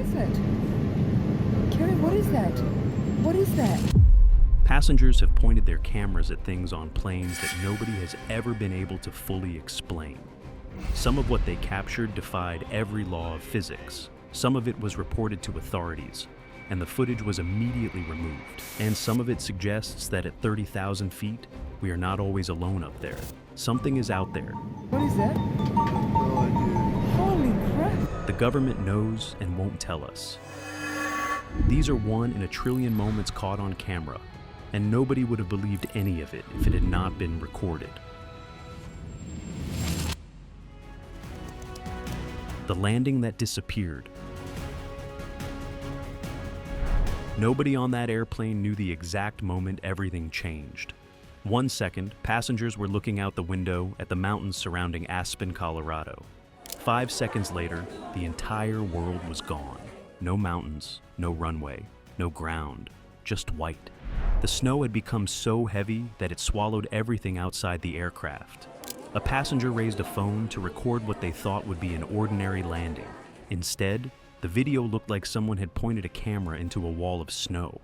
is it? Kerry, what is that? What is that? Passengers have pointed their cameras at things on planes that nobody has ever been able to fully explain. Some of what they captured defied every law of physics. Some of it was reported to authorities, and the footage was immediately removed. And some of it suggests that at 30,000 feet, we are not always alone up there. Something is out there. What is that? No idea. Holy crap! The government knows and won't tell us. These are 1 in a trillion moments caught on camera, and nobody would have believed any of it if it had not been recorded. The landing that disappeared. Nobody on that airplane knew the exact moment everything changed. 1 second, passengers were looking out the window at the mountains surrounding Aspen, Colorado. 5 seconds later, the entire world was gone. No mountains, no runway, no ground, just white. The snow had become so heavy that it swallowed everything outside the aircraft. A passenger raised a phone to record what they thought would be an ordinary landing. Instead, the video looked like someone had pointed a camera into a wall of snow.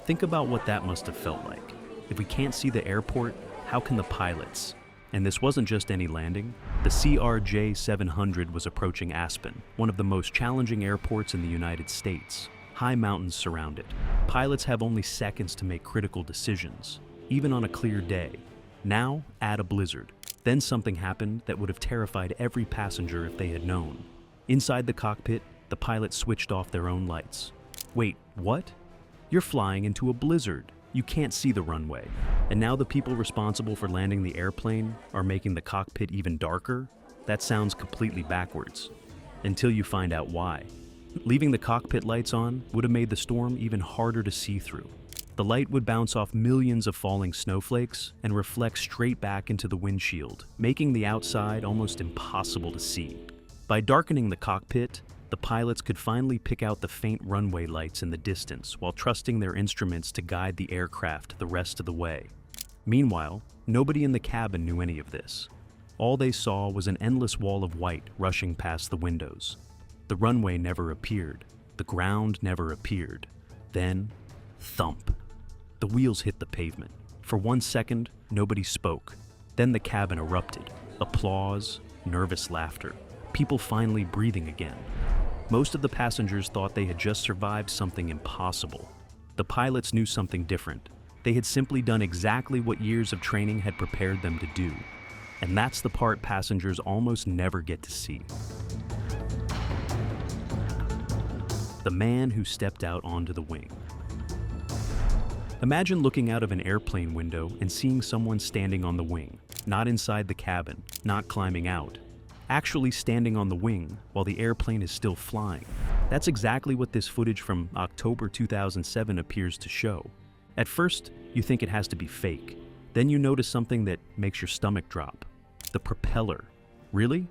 Think about what that must have felt like. If we can't see the airport, how can the pilots? And this wasn't just any landing. The CRJ-700 was approaching Aspen, one of the most challenging airports in the United States. High mountains surround it. Pilots have only seconds to make critical decisions, even on a clear day. Now, add a blizzard. Then something happened that would have terrified every passenger if they had known. Inside the cockpit, the pilots switched off their own lights. Wait, what? You're flying into a blizzard. You can't see the runway. And now the people responsible for landing the airplane are making the cockpit even darker? That sounds completely backwards. Until you find out why. Leaving the cockpit lights on would have made the storm even harder to see through. The light would bounce off millions of falling snowflakes and reflect straight back into the windshield, making the outside almost impossible to see. By darkening the cockpit, the pilots could finally pick out the faint runway lights in the distance while trusting their instruments to guide the aircraft the rest of the way. Meanwhile, nobody in the cabin knew any of this. All they saw was an endless wall of white rushing past the windows. The runway never appeared. The ground never appeared. Then, thump. The wheels hit the pavement. For 1 second, nobody spoke. Then the cabin erupted. Applause, nervous laughter. People finally breathing again. Most of the passengers thought they had just survived something impossible. The pilots knew something different. They had simply done exactly what years of training had prepared them to do. And that's the part passengers almost never get to see. The man who stepped out onto the wing. Imagine looking out of an airplane window and seeing someone standing on the wing, not inside the cabin, not climbing out, actually standing on the wing while the airplane is still flying. That's exactly what this footage from October 2007 appears to show. At first, you think it has to be fake. Then you notice something that makes your stomach drop. The propeller. Really?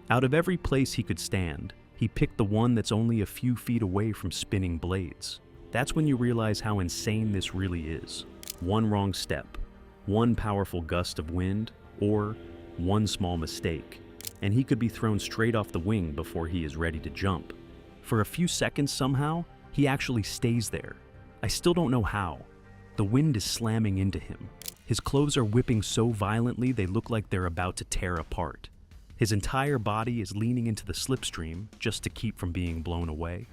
Out of every place he could stand, he picked the one that's only a few feet away from spinning blades. That's when you realize how insane this really is. One wrong step, one powerful gust of wind, or one small mistake, and he could be thrown straight off the wing before he is ready to jump. For a few seconds somehow, he actually stays there. I still don't know how. The wind is slamming into him. His clothes are whipping so violently they look like they're about to tear apart. His entire body is leaning into the slipstream just to keep from being blown away.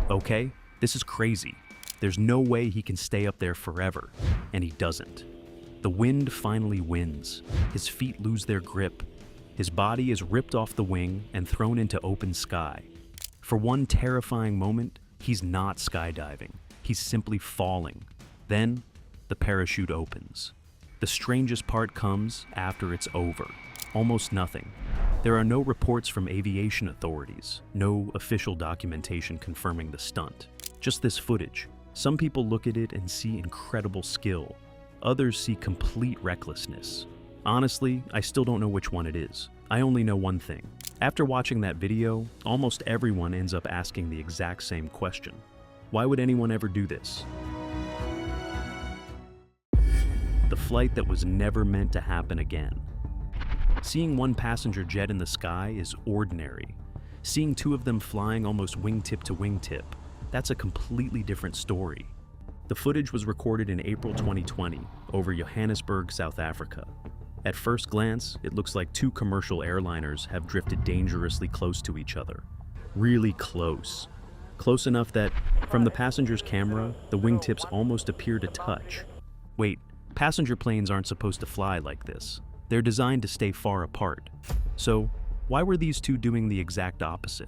Okay, this is crazy. There's no way he can stay up there forever, and he doesn't. The wind finally wins. His feet lose their grip. His body is ripped off the wing and thrown into open sky. For one terrifying moment, he's not skydiving. He's simply falling. Then, the parachute opens. The strangest part comes after it's over. Almost nothing. There are no reports from aviation authorities, no official documentation confirming the stunt. Just this footage. Some people look at it and see incredible skill. Others see complete recklessness. Honestly, I still don't know which one it is. I only know one thing. After watching that video, almost everyone ends up asking the exact same question. Why would anyone ever do this? The flight that was never meant to happen again. Seeing one passenger jet in the sky is ordinary. Seeing two of them flying almost wingtip to wingtip, that's a completely different story. The footage was recorded in April 2020 over Johannesburg, South Africa. At first glance, it looks like two commercial airliners have drifted dangerously close to each other. Really close. Close enough that, from the passenger's camera, the wingtips almost appear to touch. Wait, passenger planes aren't supposed to fly like this. They're designed to stay far apart. So, why were these two doing the exact opposite?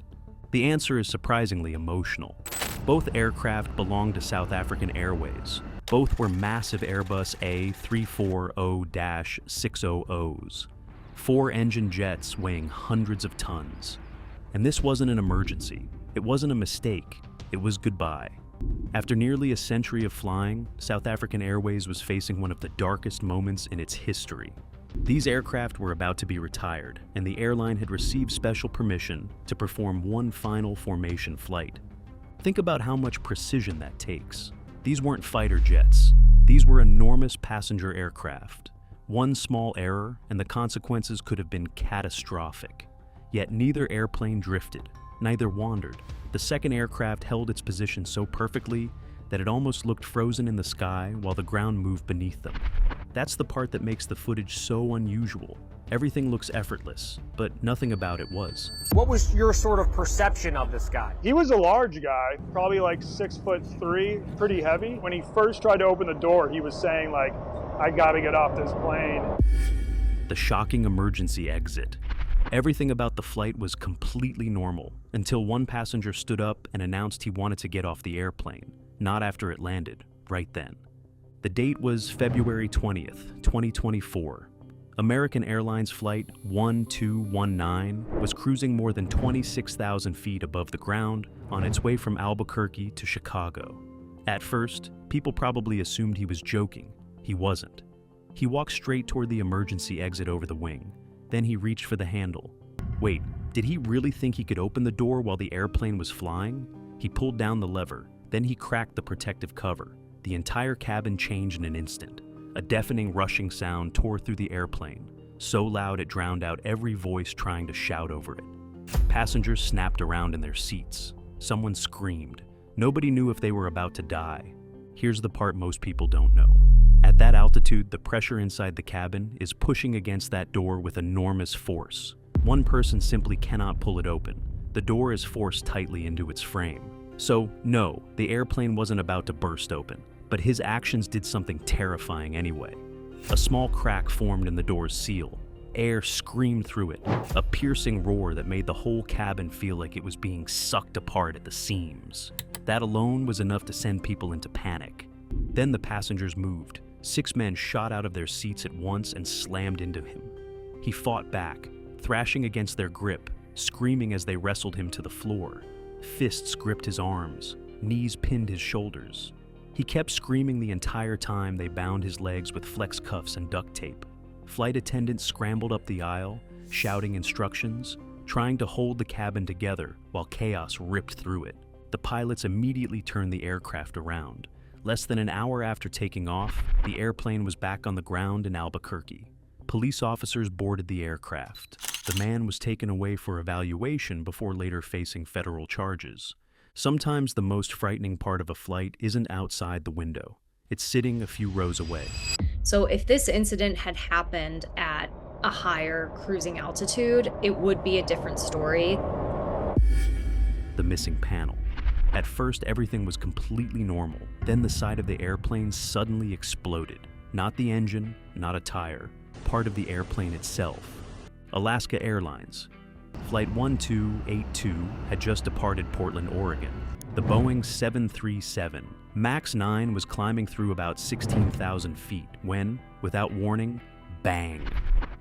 The answer is surprisingly emotional. Both aircraft belonged to South African Airways. Both were massive Airbus A340-600s, four-engine jets weighing hundreds of tons. And this wasn't an emergency. It wasn't a mistake. It was goodbye. After nearly a century of flying, South African Airways was facing one of the darkest moments in its history. These aircraft were about to be retired, and the airline had received special permission to perform one final formation flight. Think about how much precision that takes. These weren't fighter jets. These were enormous passenger aircraft. One small error, and the consequences could have been catastrophic. Yet neither airplane drifted, neither wandered. The second aircraft held its position so perfectly that it almost looked frozen in the sky while the ground moved beneath them. That's the part that makes the footage so unusual. Everything looks effortless, but nothing about it was. What was your sort of perception of this guy? He was a large guy, probably like 6'3", pretty heavy. When he first tried to open the door, he was saying like, I gotta get off this plane. The shocking emergency exit. Everything about the flight was completely normal until one passenger stood up and announced he wanted to get off the airplane, not after it landed, right then. The date was February 20th, 2024. American Airlines Flight 1219 was cruising more than 26,000 feet above the ground on its way from Albuquerque to Chicago. At first, people probably assumed he was joking. He wasn't. He walked straight toward the emergency exit over the wing. Then he reached for the handle. Wait, did he really think he could open the door while the airplane was flying? He pulled down the lever. Then he cracked the protective cover. The entire cabin changed in an instant. A deafening rushing sound tore through the airplane, so loud it drowned out every voice trying to shout over it. Passengers snapped around in their seats. Someone screamed. Nobody knew if they were about to die. Here's the part most people don't know. At that altitude, the pressure inside the cabin is pushing against that door with enormous force. One person simply cannot pull it open. The door is forced tightly into its frame. So, no, the airplane wasn't about to burst open, but his actions did something terrifying anyway. A small crack formed in the door's seal. Air screamed through it, a piercing roar that made the whole cabin feel like it was being sucked apart at the seams. That alone was enough to send people into panic. Then the passengers moved. 6 men shot out of their seats at once and slammed into him. He fought back, thrashing against their grip, screaming as they wrestled him to the floor. Fists gripped his arms, knees pinned his shoulders. He kept screaming the entire time they bound his legs with flex cuffs and duct tape. Flight attendants scrambled up the aisle, shouting instructions, trying to hold the cabin together while chaos ripped through it. The pilots immediately turned the aircraft around. Less than an hour after taking off, the airplane was back on the ground in Albuquerque. Police officers boarded the aircraft. The man was taken away for evaluation before later facing federal charges. Sometimes the most frightening part of a flight isn't outside the window. It's sitting a few rows away. So if this incident had happened at a higher cruising altitude, it would be a different story. The missing panel. At first, everything was completely normal. Then the side of the airplane suddenly exploded. Not the engine, not a tire, part of the airplane itself. Alaska Airlines. Flight 1282 had just departed Portland, Oregon. The Boeing 737 MAX 9 was climbing through about 16,000 feet when, without warning, bang!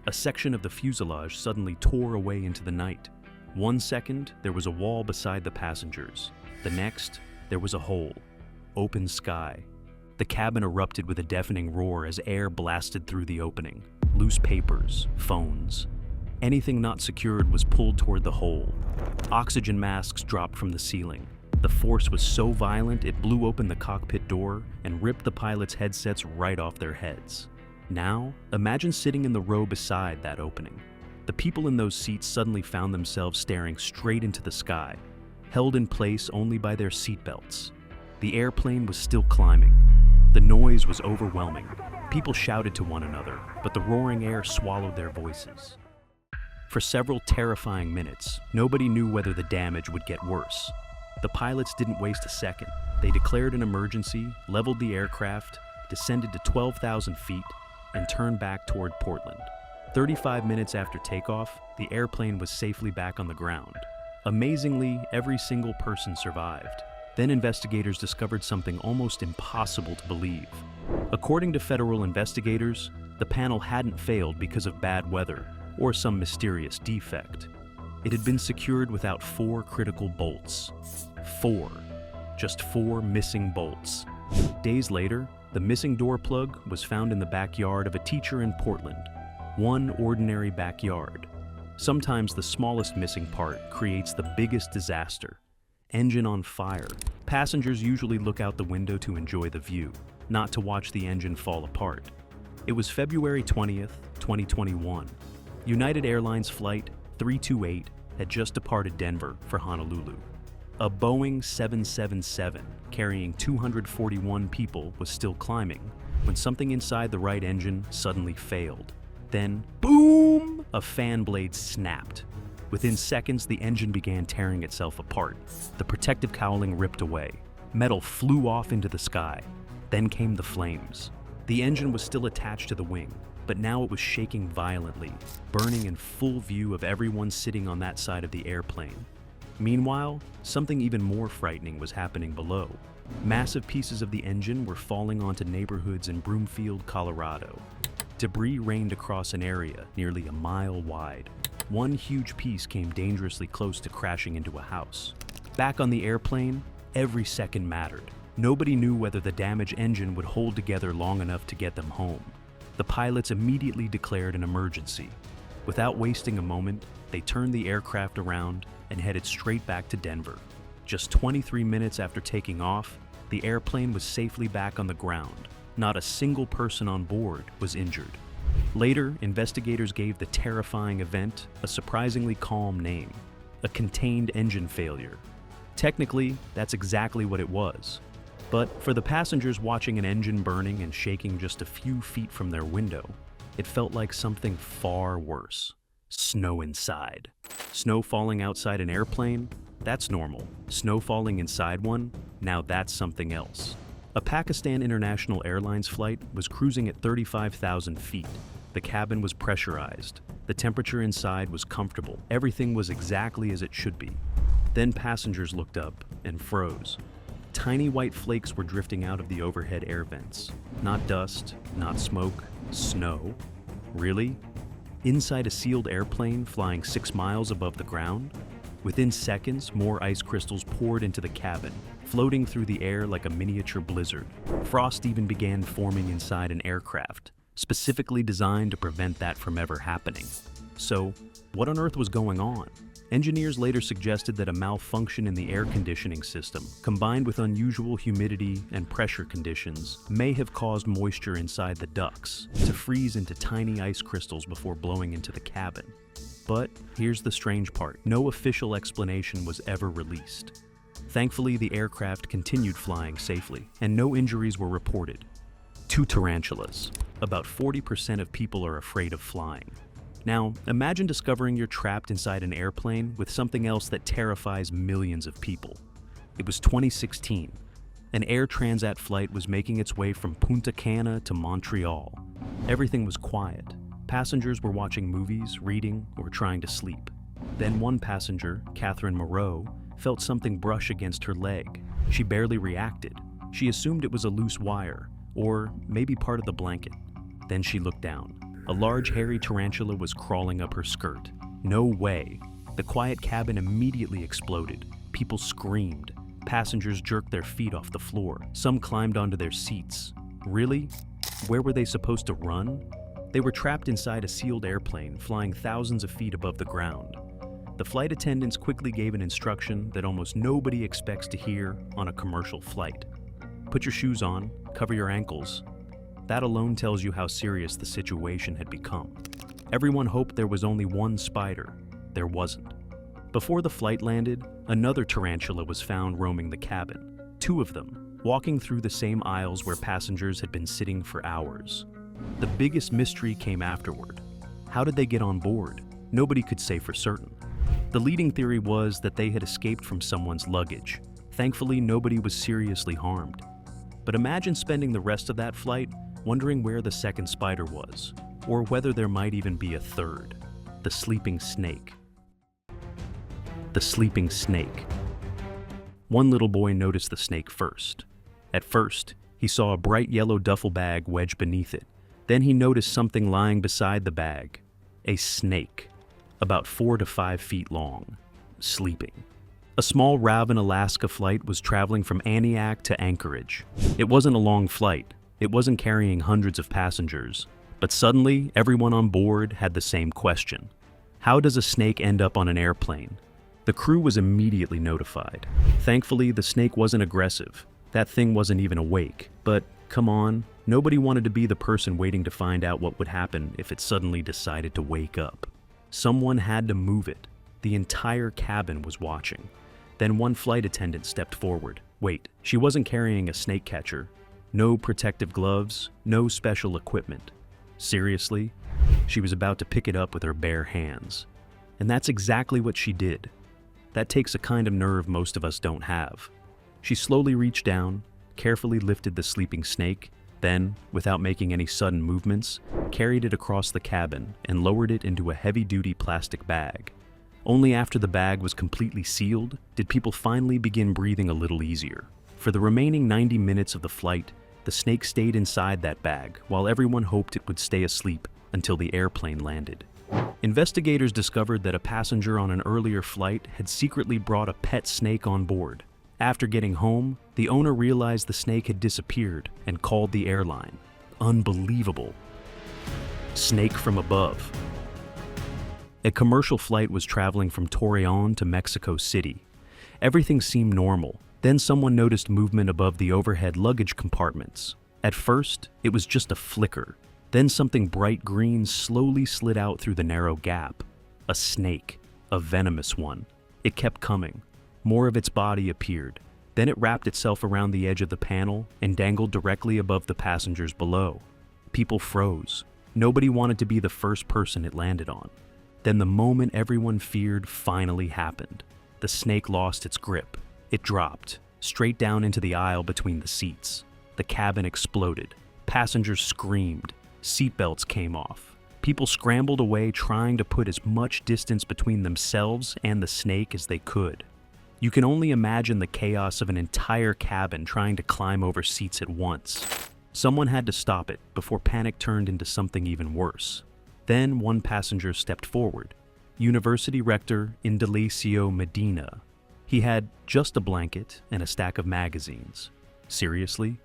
A section of the fuselage suddenly tore away into the night. 1 second, there was a wall beside the passengers. The next, there was a hole. Open sky. The cabin erupted with a deafening roar as air blasted through the opening. Loose papers, phones. Anything not secured was pulled toward the hole. Oxygen masks dropped from the ceiling. The force was so violent it blew open the cockpit door and ripped the pilots' headsets right off their heads. Now, imagine sitting in the row beside that opening. The people in those seats suddenly found themselves staring straight into the sky, held in place only by their seatbelts. The airplane was still climbing. The noise was overwhelming. People shouted to one another, but the roaring air swallowed their voices. For several terrifying minutes, nobody knew whether the damage would get worse. The pilots didn't waste a second. They declared an emergency, leveled the aircraft, descended to 12,000 feet, and turned back toward Portland. 35 minutes after takeoff, the airplane was safely back on the ground. Amazingly, every single person survived. Then investigators discovered something almost impossible to believe. According to federal investigators, the panel hadn't failed because of bad weather or some mysterious defect. It had been secured without 4 critical bolts. 4. Just 4 missing bolts. Days later, the missing door plug was found in the backyard of a teacher in Portland. One ordinary backyard. Sometimes the smallest missing part creates the biggest disaster. Engine on fire. Passengers usually look out the window to enjoy the view, not to watch the engine fall apart. It was February 20th, 2021. United Airlines Flight 328 had just departed Denver for Honolulu. A Boeing 777 carrying 241 people was still climbing when something inside the right engine suddenly failed. Then, boom! A fan blade snapped. Within seconds, the engine began tearing itself apart. The protective cowling ripped away. Metal flew off into the sky. Then came the flames. The engine was still attached to the wing, but now it was shaking violently, burning in full view of everyone sitting on that side of the airplane. Meanwhile, something even more frightening was happening below. Massive pieces of the engine were falling onto neighborhoods in Broomfield, Colorado. Debris rained across an area nearly a mile wide. One huge piece came dangerously close to crashing into a house. Back on the airplane, every second mattered. Nobody knew whether the damaged engine would hold together long enough to get them home. The pilots immediately declared an emergency. Without wasting a moment, they turned the aircraft around and headed straight back to Denver. Just 23 minutes after taking off, the airplane was safely back on the ground. Not a single person on board was injured. Later, investigators gave the terrifying event a surprisingly calm name: a contained engine failure. Technically, that's exactly what it was. But for the passengers watching an engine burning and shaking just a few feet from their window, it felt like something far worse. Snow inside. Snow falling outside an airplane? That's normal. Snow falling inside one? Now that's something else. A Pakistan International Airlines flight was cruising at 35,000 feet. The cabin was pressurized. The temperature inside was comfortable. Everything was exactly as it should be. Then passengers looked up and froze. Tiny white flakes were drifting out of the overhead air vents. Not dust, not smoke, snow. Really? Inside a sealed airplane flying 6 miles above the ground? Within seconds, more ice crystals poured into the cabin, floating through the air like a miniature blizzard. Frost even began forming inside an aircraft, specifically designed to prevent that from ever happening. So, what on earth was going on? Engineers later suggested that a malfunction in the air conditioning system, combined with unusual humidity and pressure conditions, may have caused moisture inside the ducts to freeze into tiny ice crystals before blowing into the cabin. But here's the strange part. No official explanation was ever released. Thankfully, the aircraft continued flying safely, and no injuries were reported. 2 tarantulas. About 40% of people are afraid of flying. Now, imagine discovering you're trapped inside an airplane with something else that terrifies millions of people. It was 2016. An Air Transat flight was making its way from Punta Cana to Montreal. Everything was quiet. Passengers were watching movies, reading, or trying to sleep. Then one passenger, Catherine Moreau, felt something brush against her leg. She barely reacted. She assumed it was a loose wire, or maybe part of the blanket. Then she looked down. A large hairy tarantula was crawling up her skirt. No way. The quiet cabin immediately exploded. People screamed. Passengers jerked their feet off the floor. Some climbed onto their seats. Really? Where were they supposed to run? They were trapped inside a sealed airplane flying thousands of feet above the ground. The flight attendants quickly gave an instruction that almost nobody expects to hear on a commercial flight. Put your shoes on, cover your ankles. That alone tells you how serious the situation had become. Everyone hoped there was only one spider. There wasn't. Before the flight landed, another tarantula was found roaming the cabin. 2 of them, walking through the same aisles where passengers had been sitting for hours. The biggest mystery came afterward. How did they get on board? Nobody could say for certain. The leading theory was that they had escaped from someone's luggage. Thankfully, nobody was seriously harmed. But imagine spending the rest of that flight wondering where the second spider was, or whether there might even be a third. The sleeping snake. The sleeping snake. One little boy noticed the snake first. At first, he saw a bright yellow duffel bag wedged beneath it. Then he noticed something lying beside the bag. A snake, about 4 to 5 feet long, sleeping. A small Raven Alaska flight was traveling from Antioch to Anchorage. It wasn't a long flight. It wasn't carrying hundreds of passengers. But suddenly, everyone on board had the same question. How does a snake end up on an airplane? The crew was immediately notified. Thankfully, the snake wasn't aggressive. That thing wasn't even awake. But, come on, nobody wanted to be the person waiting to find out what would happen if it suddenly decided to wake up. Someone had to move it. The entire cabin was watching. Then one flight attendant stepped forward. Wait, she wasn't carrying a snake catcher. No protective gloves, no special equipment. Seriously? She was about to pick it up with her bare hands. And that's exactly what she did. That takes a kind of nerve most of us don't have. She slowly reached down, carefully lifted the sleeping snake, then, without making any sudden movements, carried it across the cabin and lowered it into a heavy-duty plastic bag. Only after the bag was completely sealed did people finally begin breathing a little easier. For the remaining 90 minutes of the flight, the snake stayed inside that bag while everyone hoped it would stay asleep until the airplane landed. Investigators discovered that a passenger on an earlier flight had secretly brought a pet snake on board. After getting home, the owner realized the snake had disappeared and called the airline. Unbelievable. Snake from above. A commercial flight was traveling from Torreon to Mexico City. Everything seemed normal. Then someone noticed movement above the overhead luggage compartments. At first, it was just a flicker. Then something bright green slowly slid out through the narrow gap. A snake, a venomous one. It kept coming. More of its body appeared. Then it wrapped itself around the edge of the panel and dangled directly above the passengers below. People froze. Nobody wanted to be the first person it landed on. Then the moment everyone feared finally happened. The snake lost its grip. It dropped, straight down into the aisle between the seats. The cabin exploded. Passengers screamed. Seatbelts came off. People scrambled away trying to put as much distance between themselves and the snake as they could. You can only imagine the chaos of an entire cabin trying to climb over seats at once. Someone had to stop it before panic turned into something even worse. Then one passenger stepped forward. University rector Indalecio Medina. He had just a blanket and a stack of magazines. Seriously?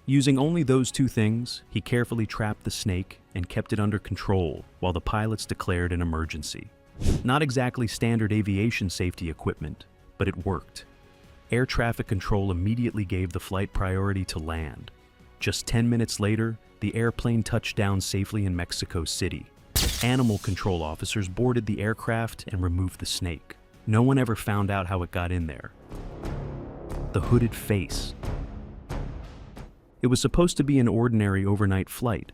Using only those 2 things, he carefully trapped the snake and kept it under control while the pilots declared an emergency. Not exactly standard aviation safety equipment, but it worked. Air traffic control immediately gave the flight priority to land. Just 10 minutes later, the airplane touched down safely in Mexico City. Animal control officers boarded the aircraft and removed the snake. No one ever found out how it got in there. The hooded face. It was supposed to be an ordinary overnight flight.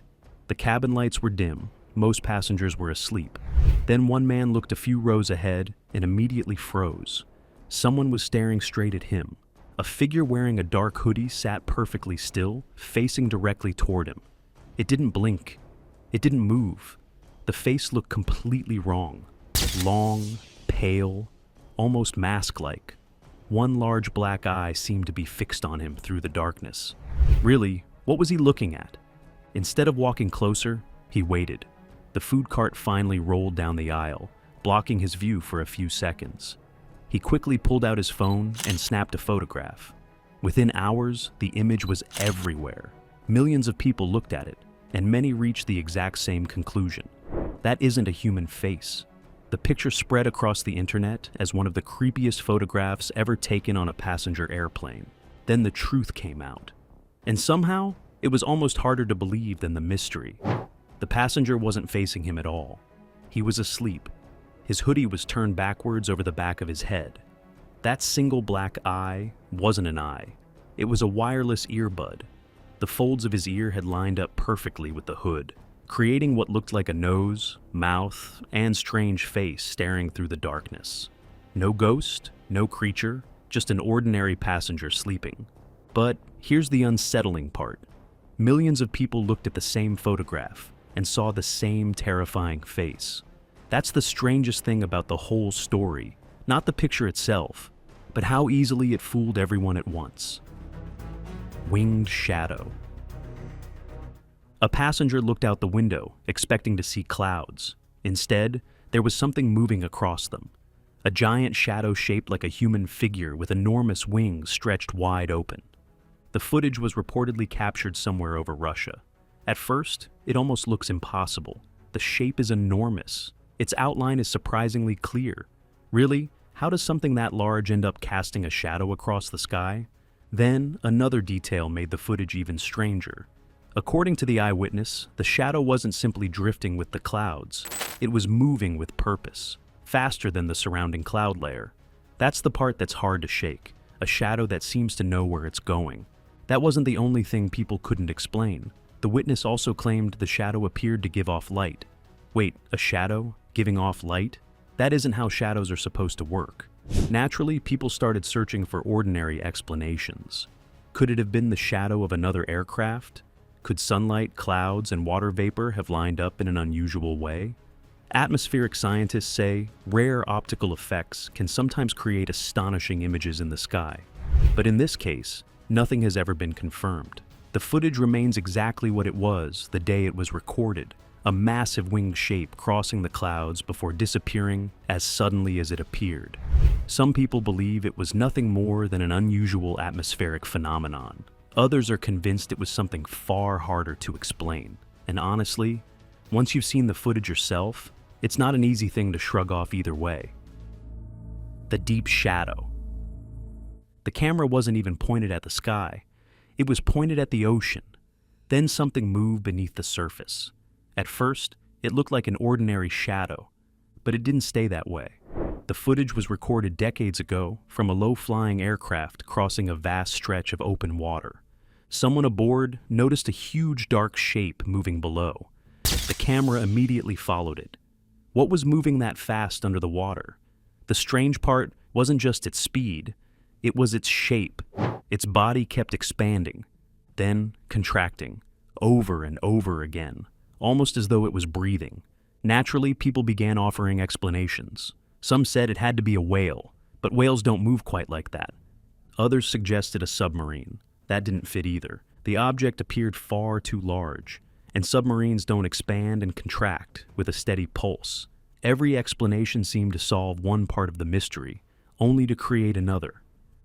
The cabin lights were dim. Most passengers were asleep. Then one man looked a few rows ahead and immediately froze. Someone was staring straight at him. A figure wearing a dark hoodie sat perfectly still, facing directly toward him. It didn't blink. It didn't move. The face looked completely wrong. Long, pale, almost mask-like. One large black eye seemed to be fixed on him through the darkness. Really, what was he looking at? Instead of walking closer, he waited. The food cart finally rolled down the aisle, blocking his view for a few seconds. He quickly pulled out his phone and snapped a photograph. Within hours, the image was everywhere. Millions of people looked at it, and many reached the exact same conclusion. That isn't a human face. The picture spread across the internet as one of the creepiest photographs ever taken on a passenger airplane. Then the truth came out. And somehow, it was almost harder to believe than the mystery. The passenger wasn't facing him at all. He was asleep. His hoodie was turned backwards over the back of his head. That single black eye wasn't an eye. It was a wireless earbud. The folds of his ear had lined up perfectly with the hood, creating what looked like a nose, mouth, and strange face staring through the darkness. No ghost, no creature, just an ordinary passenger sleeping. But here's the unsettling part. Millions of people looked at the same photograph and saw the same terrifying face. That's the strangest thing about the whole story, not the picture itself, but how easily it fooled everyone at once. Winged shadow. A passenger looked out the window, expecting to see clouds. Instead, there was something moving across them. A giant shadow shaped like a human figure with enormous wings stretched wide open. The footage was reportedly captured somewhere over Russia. At first, it almost looks impossible. The shape is enormous. Its outline is surprisingly clear. Really, how does something that large end up casting a shadow across the sky? Then, another detail made the footage even stranger. According to the eyewitness, the shadow wasn't simply drifting with the clouds. It was moving with purpose, faster than the surrounding cloud layer. That's the part that's hard to shake, a shadow that seems to know where it's going. That wasn't the only thing people couldn't explain. The witness also claimed the shadow appeared to give off light. Wait, a shadow giving off light? That isn't how shadows are supposed to work. Naturally, people started searching for ordinary explanations. Could it have been the shadow of another aircraft? Could sunlight, clouds, and water vapor have lined up in an unusual way? Atmospheric scientists say rare optical effects can sometimes create astonishing images in the sky. But in this case, nothing has ever been confirmed. The footage remains exactly what it was the day it was recorded, a massive winged shape crossing the clouds before disappearing as suddenly as it appeared. Some people believe it was nothing more than an unusual atmospheric phenomenon. Others are convinced it was something far harder to explain. And honestly, once you've seen the footage yourself, it's not an easy thing to shrug off either way. The deep shadow. The camera wasn't even pointed at the sky. It was pointed at the ocean. Then something moved beneath the surface. At first, it looked like an ordinary shadow, but it didn't stay that way. The footage was recorded decades ago from a low-flying aircraft crossing a vast stretch of open water. Someone aboard noticed a huge dark shape moving below. The camera immediately followed it. What was moving that fast under the water? The strange part wasn't just its speed, it was its shape. Its body kept expanding, then contracting, over and over again, almost as though it was breathing. Naturally, people began offering explanations. Some said it had to be a whale, but whales don't move quite like that. Others suggested a submarine. That didn't fit either. The object appeared far too large, and submarines don't expand and contract with a steady pulse. Every explanation seemed to solve one part of the mystery, only to create another.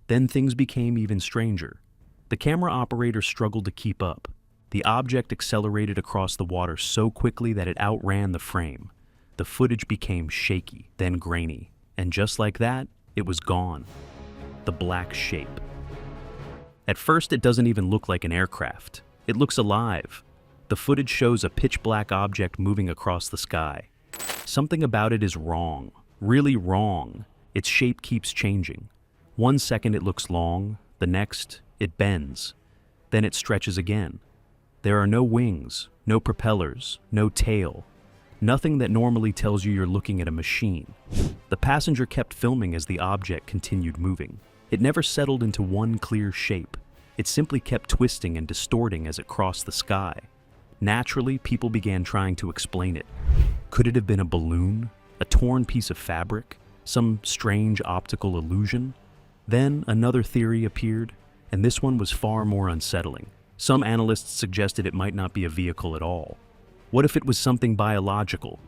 Then things became even stranger. The camera operator struggled to keep up. The object accelerated across the water so quickly that it outran the frame. The footage became shaky, then grainy, and just like that, it was gone. The black shape. At first, it doesn't even look like an aircraft. It looks alive. The footage shows a pitch-black object moving across the sky. Something about it is wrong, really wrong. Its shape keeps changing. 1 second it looks long, the next, it bends. Then it stretches again. There are no wings, no propellers, no tail. Nothing that normally tells you you're looking at a machine. The passenger kept filming as the object continued moving. It never settled into one clear shape. It simply kept twisting and distorting as it crossed the sky. Naturally, people began trying to explain it. Could it have been a balloon? A torn piece of fabric? Some strange optical illusion? Then another theory appeared, and this one was far more unsettling. Some analysts suggested it might not be a vehicle at all. What if it was something biological?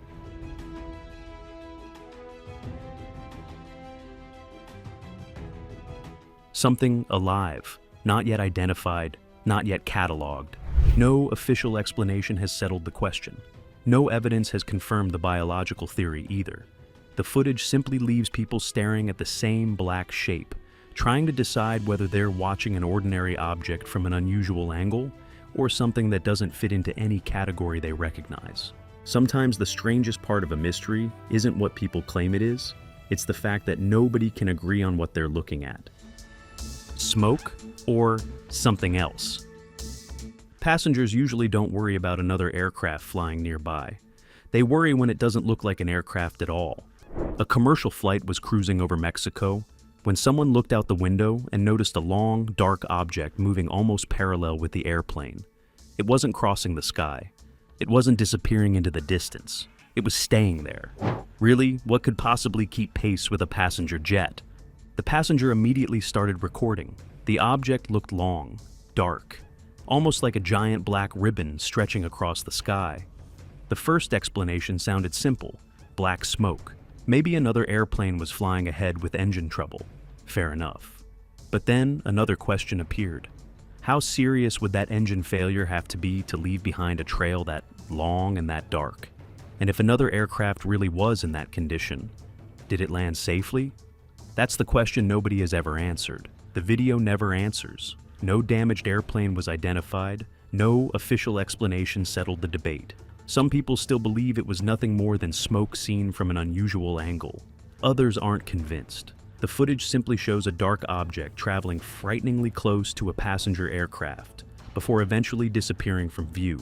Something alive, not yet identified, not yet cataloged. No official explanation has settled the question. No evidence has confirmed the biological theory either. The footage simply leaves people staring at the same black shape, trying to decide whether they're watching an ordinary object from an unusual angle or something that doesn't fit into any category they recognize. Sometimes the strangest part of a mystery isn't what people claim it is, it's the fact that nobody can agree on what they're looking at. Smoke or something else? Passengers usually don't worry about another aircraft flying nearby. They worry when it doesn't look like an aircraft at all. A commercial flight was cruising over Mexico when someone looked out the window and noticed a long, dark object moving almost parallel with the airplane. It wasn't crossing the sky. It wasn't disappearing into the distance. It was staying there. Really, what could possibly keep pace with a passenger jet? The passenger immediately started recording. The object looked long, dark, almost like a giant black ribbon stretching across the sky. The first explanation sounded simple: black smoke. Maybe another airplane was flying ahead with engine trouble. Fair enough. But then another question appeared. How serious would that engine failure have to be to leave behind a trail that long and that dark? And if another aircraft really was in that condition, did it land safely? That's the question nobody has ever answered. The video never answers. No damaged airplane was identified. No official explanation settled the debate. Some people still believe it was nothing more than smoke seen from an unusual angle. Others aren't convinced. The footage simply shows a dark object traveling frighteningly close to a passenger aircraft before eventually disappearing from view.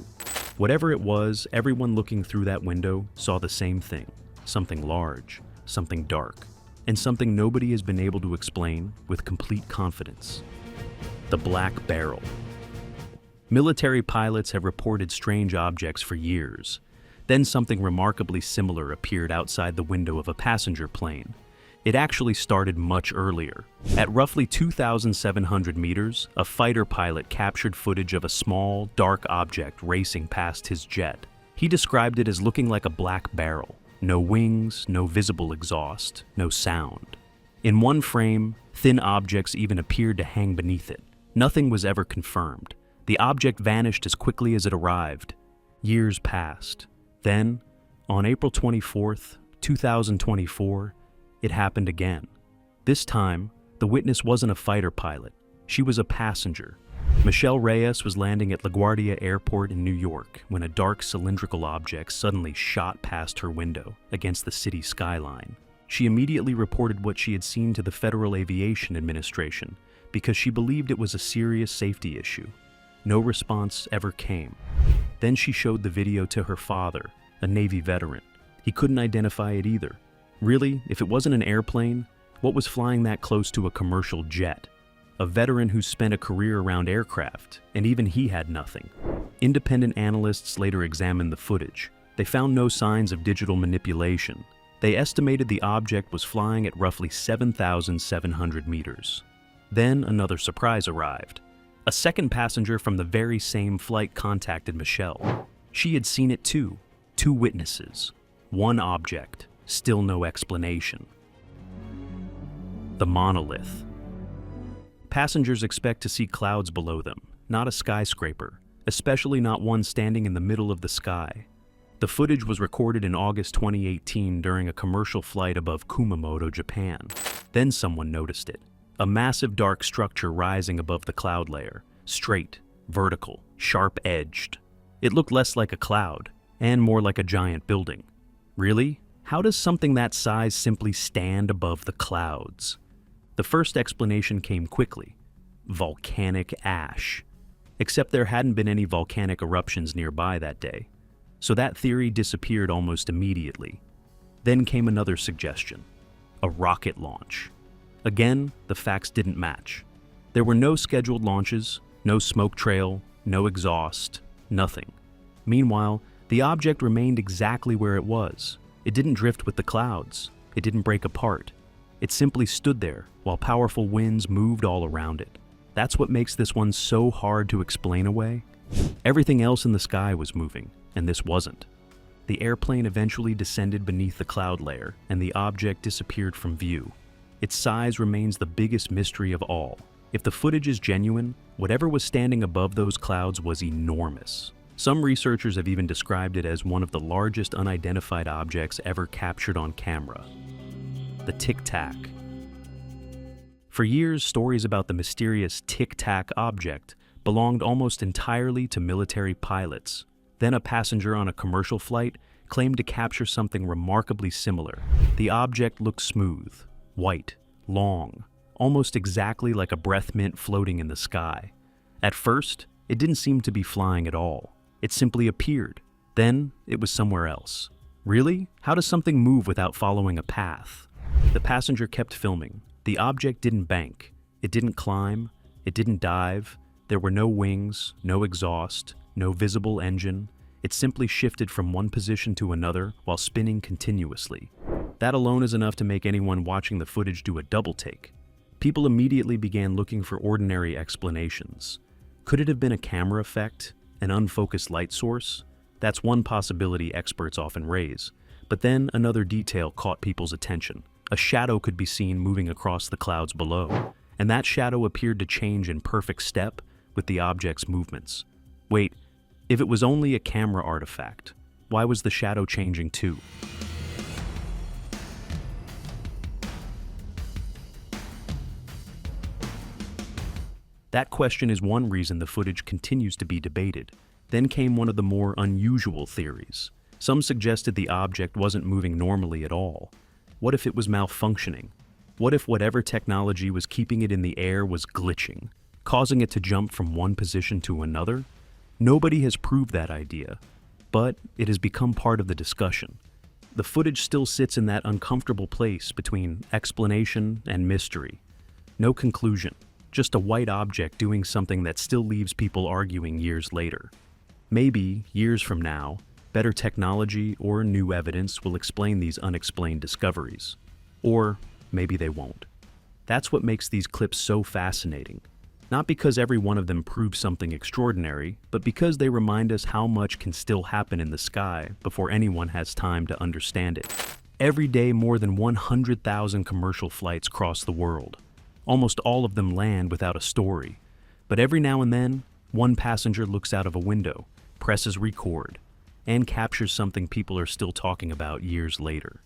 Whatever it was, everyone looking through that window saw the same thing: something large, something dark, and something nobody has been able to explain with complete confidence. The black barrel. Military pilots have reported strange objects for years. Then something remarkably similar appeared outside the window of a passenger plane. It actually started much earlier. At roughly 2,700 meters, a fighter pilot captured footage of a small, dark object racing past his jet. He described it as looking like a black barrel. No wings, no visible exhaust, no sound. In one frame, thin objects even appeared to hang beneath it. Nothing was ever confirmed. The object vanished as quickly as it arrived. Years passed. Then, on April 24th, 2024, it happened again. This time, the witness wasn't a fighter pilot. She was a passenger. Michelle Reyes was landing at LaGuardia Airport in New York when a dark cylindrical object suddenly shot past her window against the city skyline. She immediately reported what she had seen to the Federal Aviation Administration because she believed it was a serious safety issue. No response ever came. Then she showed the video to her father, a Navy veteran. He couldn't identify it either. Really, if it wasn't an airplane, what was flying that close to a commercial jet? A veteran who spent a career around aircraft, and even he had nothing. Independent analysts later examined the footage. They found no signs of digital manipulation. They estimated the object was flying at roughly 7,700 meters. Then another surprise arrived. A second passenger from the very same flight contacted Michelle. She had seen it too. 2 witnesses. One object. Still no explanation. The monolith. Passengers expect to see clouds below them, not a skyscraper, especially not one standing in the middle of the sky. The footage was recorded in August 2018 during a commercial flight above Kumamoto, Japan. Then someone noticed it. A massive dark structure rising above the cloud layer, straight, vertical, sharp-edged. It looked less like a cloud, and more like a giant building. Really? How does something that size simply stand above the clouds? The first explanation came quickly: volcanic ash. Except there hadn't been any volcanic eruptions nearby that day, so that theory disappeared almost immediately. Then came another suggestion: a rocket launch. Again, the facts didn't match. There were no scheduled launches, no smoke trail, no exhaust, nothing. Meanwhile, the object remained exactly where it was. It didn't drift with the clouds. It didn't break apart. It simply stood there while powerful winds moved all around it. That's what makes this one so hard to explain away. Everything else in the sky was moving, and this wasn't. The airplane eventually descended beneath the cloud layer, and the object disappeared from view. Its size remains the biggest mystery of all. If the footage is genuine, whatever was standing above those clouds was enormous. Some researchers have even described it as one of the largest unidentified objects ever captured on camera. The Tic Tac. For years, stories about the mysterious Tic Tac object belonged almost entirely to military pilots. Then a passenger on a commercial flight claimed to capture something remarkably similar. The object looked smooth, white, long, almost exactly like a breath mint floating in the sky. At first, it didn't seem to be flying at all. It simply appeared. Then, it was somewhere else. Really? How does something move without following a path? The passenger kept filming. The object didn't bank. It didn't climb. It didn't dive. There were no wings, no exhaust, no visible engine. It simply shifted from one position to another while spinning continuously. That alone is enough to make anyone watching the footage do a double take. People immediately began looking for ordinary explanations. Could it have been a camera effect, an unfocused light source? That's one possibility experts often raise. But then another detail caught people's attention. A shadow could be seen moving across the clouds below, and that shadow appeared to change in perfect step with the object's movements. Wait, if it was only a camera artifact, why was the shadow changing too? That question is one reason the footage continues to be debated. Then came one of the more unusual theories. Some suggested the object wasn't moving normally at all. What if it was malfunctioning? What if whatever technology was keeping it in the air was glitching, causing it to jump from one position to another? Nobody has proved that idea, but it has become part of the discussion. The footage still sits in that uncomfortable place between explanation and mystery. No conclusion, just a white object doing something that still leaves people arguing years later. Maybe, years from now, better technology or new evidence will explain these unexplained discoveries. Or maybe they won't. That's what makes these clips so fascinating. Not because every one of them proves something extraordinary, but because they remind us how much can still happen in the sky before anyone has time to understand it. Every day, more than 100,000 commercial flights cross the world. Almost all of them land without a story. But every now and then, one passenger looks out of a window, presses record, and captures something people are still talking about years later.